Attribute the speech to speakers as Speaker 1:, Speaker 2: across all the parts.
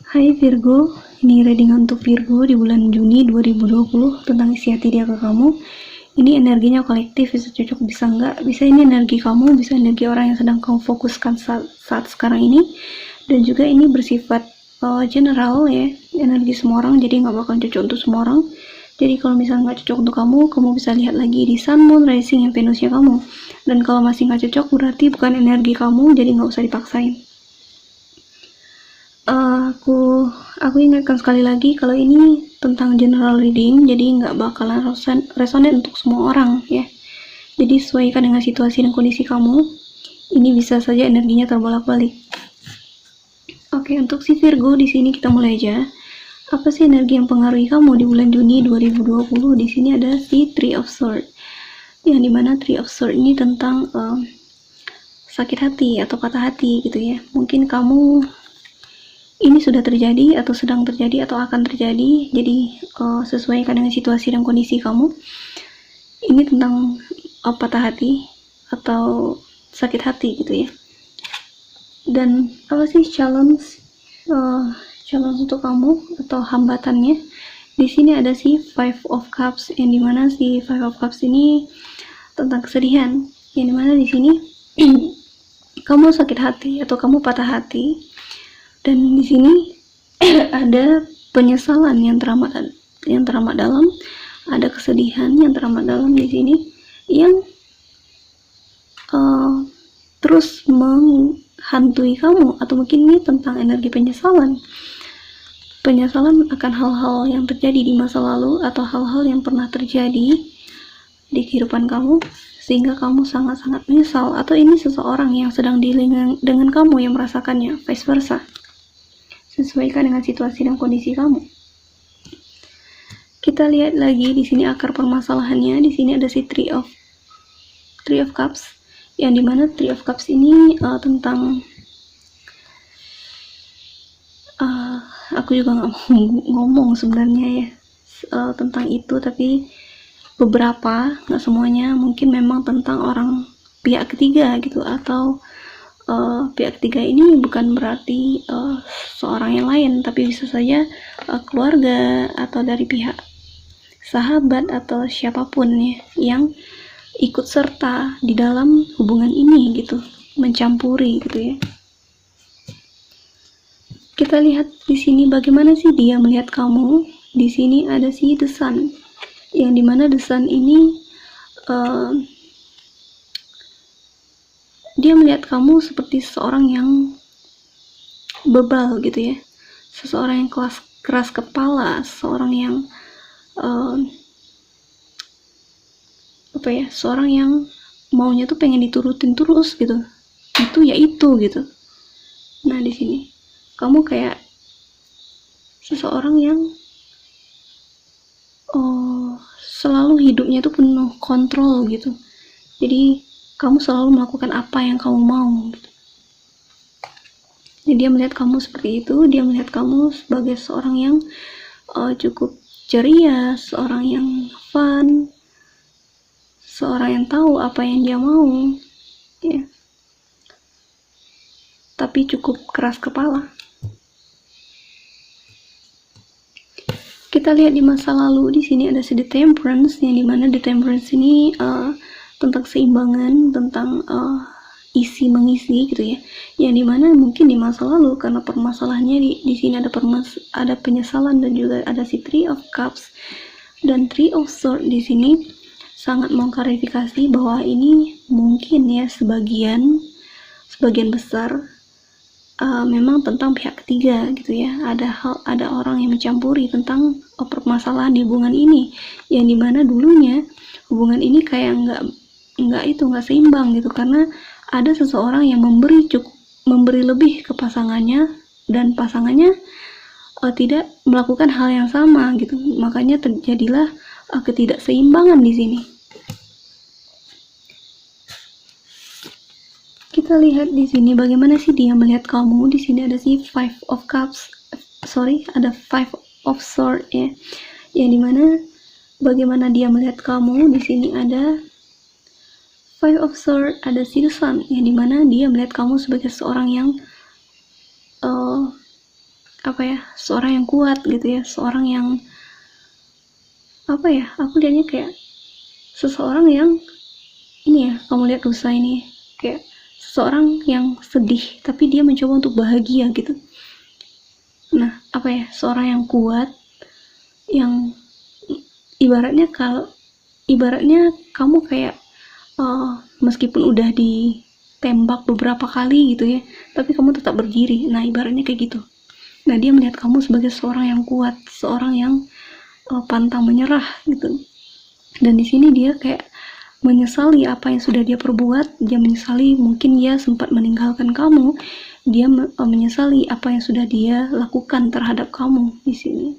Speaker 1: Hai Virgo, ini reading untuk Virgo di bulan Juni 2020 tentang isi hati dia ke kamu. Ini energinya kolektif, bisa cocok, bisa enggak, bisa ini energi kamu, bisa energi orang yang sedang kamu fokuskan saat sekarang ini. Dan juga ini bersifat general ya, energi semua orang, jadi nggak bakal cocok untuk semua orang. Jadi kalau misalnya nggak cocok untuk kamu bisa lihat lagi di Sun, Moon, Rising, yang Venusnya kamu. Dan kalau masih nggak cocok berarti bukan energi kamu, jadi nggak usah dipaksain. Aku ingatkan sekali lagi kalau ini tentang general reading, jadi nggak bakalan resonate untuk semua orang ya. Jadi sesuaikan dengan situasi dan kondisi kamu. Ini bisa saja energinya terbolak-balik. Oke, untuk si Virgo di sini kita mulai aja. Apa sih energi yang pengaruhi kamu di bulan Juni 2020? Di sini ada si Three of Swords. Yang dimana Three of Swords ini tentang sakit hati atau patah hati gitu ya. Mungkin kamu ini sudah terjadi atau sedang terjadi atau akan terjadi, jadi sesuaikan dengan situasi dan kondisi kamu. Ini tentang patah hati atau sakit hati gitu ya. Dan apa sih challenge untuk kamu atau hambatannya? Di sini ada si Five of Cups, yang dimana si Five of Cups ini tentang kesedihan, yang dimana di sini kamu sakit hati atau kamu patah hati. Dan di sini ada penyesalan yang teramat dalam, ada kesedihan yang teramat dalam di sini yang terus menghantui kamu, atau mungkin ini tentang energi penyesalan akan hal-hal yang terjadi di masa lalu atau hal-hal yang pernah terjadi di kehidupan kamu sehingga kamu sangat-sangat menyesal, atau ini seseorang yang sedang dealing dengan kamu yang merasakannya, vice versa. Sesuaikan dengan situasi dan kondisi kamu. Kita lihat lagi di sini akar permasalahannya. Di sini ada si Three of Cups, yang dimana Three of Cups ini tentang aku juga nggak mau ngomong sebenarnya ya tentang itu, tapi beberapa, nggak semuanya, mungkin memang tentang orang pihak ketiga gitu, atau pihak ketiga ini bukan berarti seorang yang lain, tapi bisa saja keluarga atau dari pihak sahabat atau siapapun ya, yang ikut serta di dalam hubungan ini gitu, mencampuri gitu ya. Kita lihat di sini bagaimana sih dia melihat kamu. Di sini ada si The Sun, yang dimana The Sun ini dia melihat kamu seperti seseorang yang bebal gitu ya, seseorang yang keras kepala, seseorang yang seorang yang maunya tuh pengen diturutin terus gitu, itu ya itu gitu. Nah di sini kamu kayak seseorang yang selalu hidupnya tuh penuh kontrol gitu, jadi kamu selalu melakukan apa yang kamu mau gitu. Jadi dia melihat kamu seperti itu, dia melihat kamu sebagai seorang yang cukup ceria, seorang yang fun, seorang yang tahu apa yang dia mau ya, tapi cukup keras kepala. Kita lihat di masa lalu. Di sini ada The Temperance, yang dimana The Temperance ini tentang seimbangan, tentang isi mengisi gitu ya, yang dimana mungkin di masa lalu karena permasalahannya di sini ada penyesalan, dan juga ada si Three of Cups dan Three of Swords. Di sini sangat mengklarifikasi bahwa ini mungkin ya sebagian besar memang tentang pihak ketiga gitu ya, ada orang yang mencampuri tentang permasalahan di hubungan ini, yang dimana dulunya hubungan ini kayak nggak seimbang gitu, karena ada seseorang yang memberi lebih ke pasangannya, dan pasangannya tidak melakukan hal yang sama gitu, makanya terjadilah ketidakseimbangan di sini. Kita lihat di sini bagaimana sih dia melihat kamu. Di sini ada si Five of Swords ya, yang dimana bagaimana dia melihat kamu. Di sini ada Five of Swords, ada si The Sun, yang dimana dia melihat kamu sebagai seorang yang seorang yang kuat gitu ya, seorang yang aku lihatnya kayak seseorang yang ini ya, kamu lihat Rusa ini kayak seseorang yang sedih tapi dia mencoba untuk bahagia gitu. Nah, seorang yang kuat, yang ibaratnya kamu kayak meskipun udah ditembak beberapa kali gitu ya, tapi kamu tetap berdiri. Nah, ibaratnya kayak gitu. Nah, dia melihat kamu sebagai seorang yang kuat, seorang yang pantang menyerah gitu. Dan di sini dia kayak menyesali apa yang sudah dia perbuat. Dia menyesali mungkin dia sempat meninggalkan kamu. Dia menyesali apa yang sudah dia lakukan terhadap kamu di sini.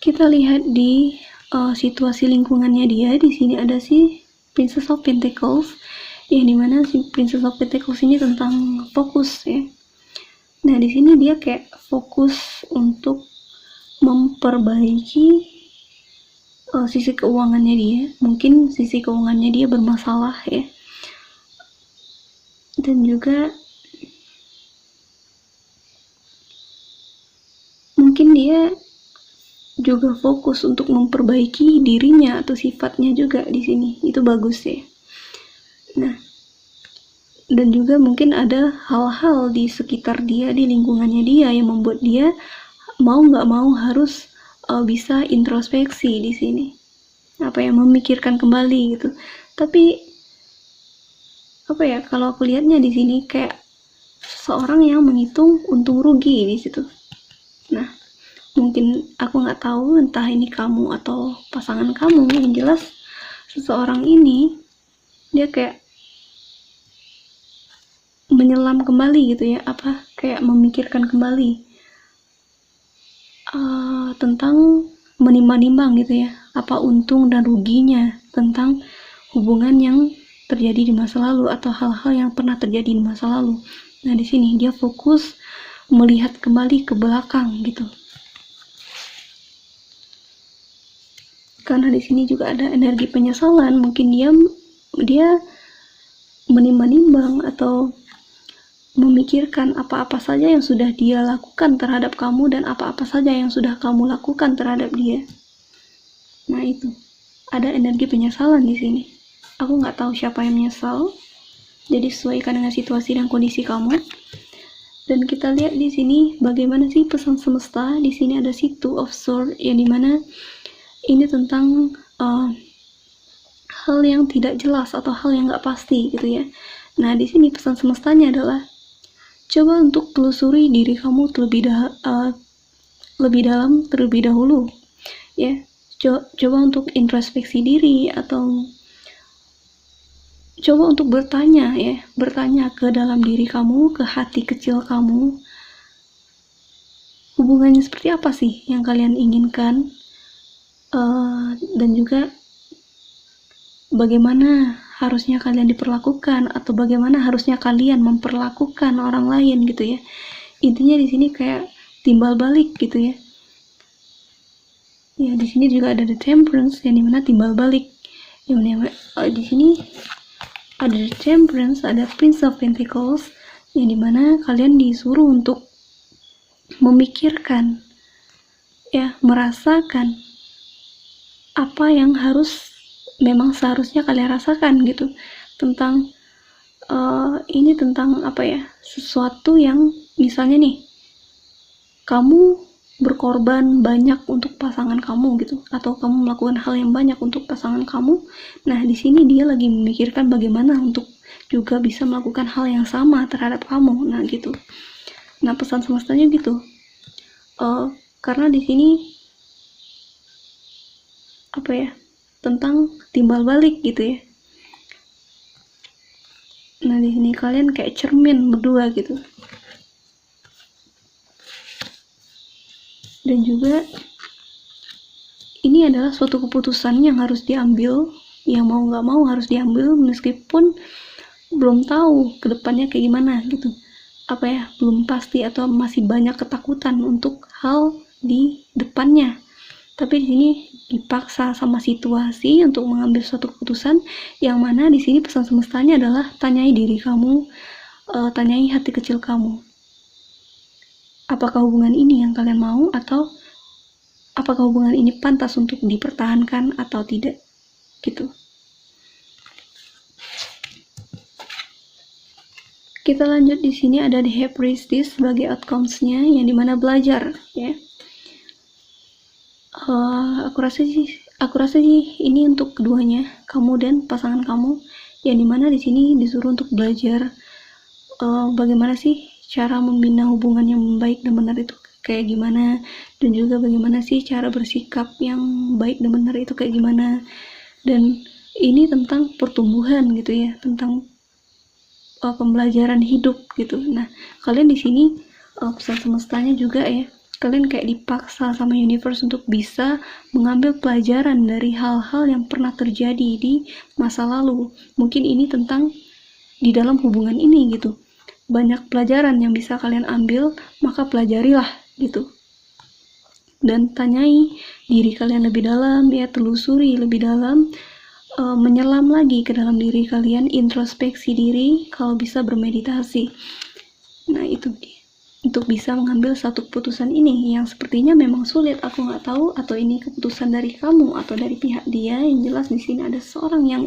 Speaker 1: Kita lihat di situasi lingkungannya dia. Di sini ada si Princess of Pentacles, yang dimana si Princess of Pentacles ini tentang fokus ya. Nah, di sini dia kayak fokus untuk memperbaiki sisi keuangannya dia. Mungkin sisi keuangannya dia bermasalah ya. Dan juga mungkin dia juga fokus untuk memperbaiki dirinya atau sifatnya juga di sini. Itu bagus ya. Nah, dan juga mungkin ada hal-hal di sekitar dia, di lingkungannya dia yang membuat dia mau nggak mau harus bisa introspeksi di sini. Memikirkan kembali gitu. Tapi kalau aku lihatnya di sini kayak seorang yang menghitung untung rugi di situ. Nah, mungkin aku nggak tahu entah ini kamu atau pasangan kamu, yang jelas seseorang ini dia kayak menyelam kembali gitu ya, kayak memikirkan kembali tentang menimbang-nimbang gitu ya, apa untung dan ruginya tentang hubungan yang terjadi di masa lalu atau hal-hal yang pernah terjadi di masa lalu. Nah, di sini dia fokus melihat kembali ke belakang gitu. Karena di sini juga ada energi penyesalan, mungkin dia menimbang-nimbang atau memikirkan apa-apa saja yang sudah dia lakukan terhadap kamu dan apa-apa saja yang sudah kamu lakukan terhadap dia. Nah, itu ada energi penyesalan di sini. Aku nggak tahu siapa yang menyesal. Jadi sesuaikan dengan situasi dan kondisi kamu. Dan kita lihat di sini bagaimana sih pesan semesta. Di sini ada si Two of Swords, yang dimana ini tentang hal yang tidak jelas atau hal yang nggak pasti gitu ya. Nah, di sini pesan semestanya adalah coba untuk telusuri diri kamu lebih dalam terlebih dahulu ya. Coba untuk introspeksi diri atau coba untuk bertanya ke dalam diri kamu, ke hati kecil kamu, hubungannya seperti apa sih yang kalian inginkan, dan juga bagaimana harusnya kalian diperlakukan atau bagaimana harusnya kalian memperlakukan orang lain gitu ya. Intinya di sini kayak timbal balik gitu ya. Ya, di sini juga ada the Temperance, yang dimana timbal balik. Di sini ada the Temperance, ada Prince of Pentacles, yang dimana kalian disuruh untuk memikirkan ya, merasakan apa yang memang seharusnya kalian rasakan gitu, tentang ini tentang sesuatu yang misalnya nih kamu berkorban banyak untuk pasangan kamu gitu, atau kamu melakukan hal yang banyak untuk pasangan kamu. Nah, di sini dia lagi memikirkan bagaimana untuk juga bisa melakukan hal yang sama terhadap kamu. Nah, gitu. Nah, pesan semestanya gitu. Karena di sini tentang timbal balik gitu ya. Nah, di sini kalian kayak cermin berdua gitu. Dan juga ini adalah suatu keputusan yang harus diambil, yang mau nggak mau harus diambil, meskipun belum tahu kedepannya kayak gimana gitu. Belum pasti atau masih banyak ketakutan untuk hal di depannya. Tapi di sini dipaksa sama situasi untuk mengambil suatu keputusan, yang mana di sini pesan semestanya adalah tanyai diri kamu, tanyai hati kecil kamu. Apakah hubungan ini yang kalian mau, atau apakah hubungan ini pantas untuk dipertahankan atau tidak, gitu. Kita lanjut, di sini ada the High Priestess sebagai outcomes-nya, yang dimana belajar, ya. Aku rasa sih ini untuk keduanya, kamu dan pasangan kamu, yang dimana di sini disuruh untuk belajar bagaimana sih cara membina hubungan yang baik dan benar itu kayak gimana, dan juga bagaimana sih cara bersikap yang baik dan benar itu kayak gimana. Dan ini tentang pertumbuhan gitu ya, tentang pembelajaran hidup gitu. Nah, kalian di sini pesan semestanya juga ya, kalian kayak dipaksa sama universe untuk bisa mengambil pelajaran dari hal-hal yang pernah terjadi di masa lalu. Mungkin ini tentang di dalam hubungan ini gitu, banyak pelajaran yang bisa kalian ambil, maka pelajarilah gitu. Dan tanyai diri kalian lebih dalam ya, telusuri lebih dalam, menyelam lagi ke dalam diri kalian, introspeksi diri, kalau bisa bermeditasi. Nah itu dia, untuk bisa mengambil satu keputusan ini yang sepertinya memang sulit. Aku nggak tahu atau ini keputusan dari kamu atau dari pihak dia. Yang jelas di sini ada seorang yang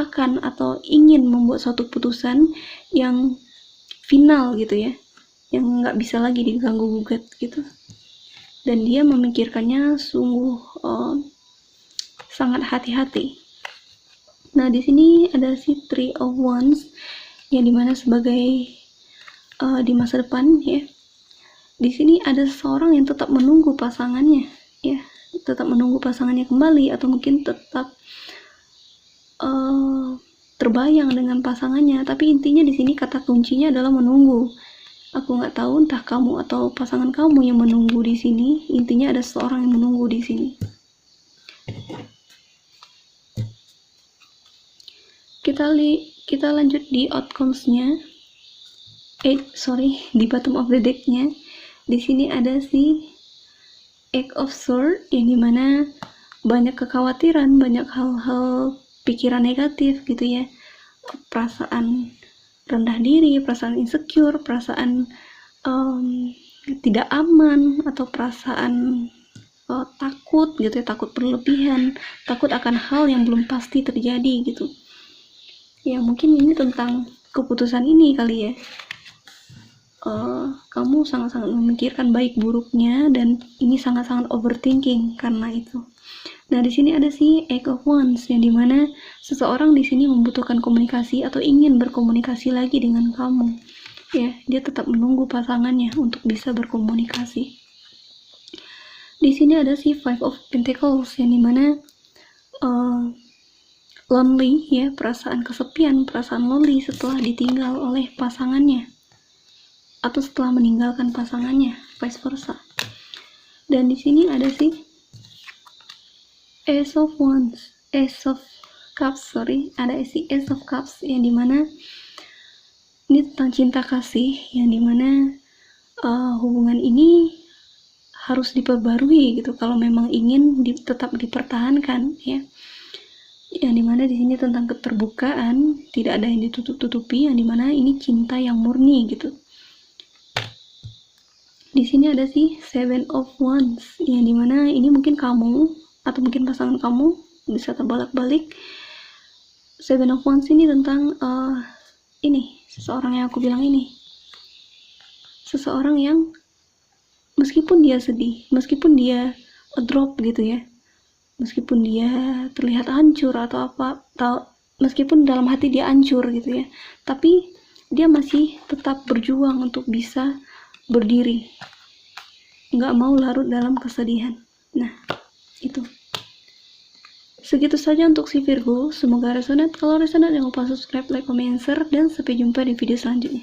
Speaker 1: akan atau ingin membuat suatu keputusan yang final gitu ya, yang nggak bisa lagi diganggu gugat gitu. Dan dia memikirkannya sungguh sangat hati-hati. Nah di sini ada si Three of Wands, yang dimana sebagai di masa depan ya. Di sini ada seseorang yang tetap menunggu pasangannya ya, tetap menunggu pasangannya kembali, atau mungkin tetap terbayang dengan pasangannya. Tapi intinya di sini kata kuncinya adalah menunggu. Aku nggak tahu entah kamu atau pasangan kamu yang menunggu di sini. Intinya ada seseorang yang menunggu di sini. Kita lanjut di outcomes-nya. Di bottom of the deck-nya. Di sini ada si Eight of Swords, yang dimana banyak kekhawatiran, banyak hal-hal pikiran negatif gitu ya, perasaan rendah diri, perasaan insecure, perasaan tidak aman, atau perasaan takut gitu ya, takut berlebihan, takut akan hal yang belum pasti terjadi gitu ya. Mungkin ini tentang keputusan ini kali ya. Kamu sangat-sangat memikirkan baik buruknya, dan ini sangat-sangat overthinking karena itu. Nah di sini ada si Eight of Wands, yang dimana seseorang di sini membutuhkan komunikasi atau ingin berkomunikasi lagi dengan kamu. Ya, dia tetap menunggu pasangannya untuk bisa berkomunikasi. Di sini ada si Five of Pentacles, yang dimana lonely ya, perasaan kesepian, perasaan lonely setelah ditinggal oleh pasangannya, atau setelah meninggalkan pasangannya, vice versa. Dan di sini ada si Ace of Cups, ada si Ace of Cups, yang dimana ini tentang cinta kasih, yang dimana hubungan ini harus diperbarui gitu kalau memang ingin tetap dipertahankan ya. Yang dimana di sini tentang keterbukaan, tidak ada yang ditutup-tutupi, yang dimana ini cinta yang murni gitu. Di sini ada si Seven of Wands, yang dimana ini mungkin kamu atau mungkin pasangan kamu, bisa terbolak-balik. Seven of Wands ini tentang ini seseorang yang aku bilang ini, seseorang yang meskipun dia sedih, meskipun dia drop gitu ya, meskipun dia terlihat hancur atau apa, meskipun dalam hati dia hancur gitu ya, tapi dia masih tetap berjuang untuk bisa berdiri, nggak mau larut dalam kesedihan. Nah itu segitu saja untuk si Virgo, semoga resonate. Kalau resonate jangan lupa subscribe, like, comment, share, dan sampai jumpa di video selanjutnya.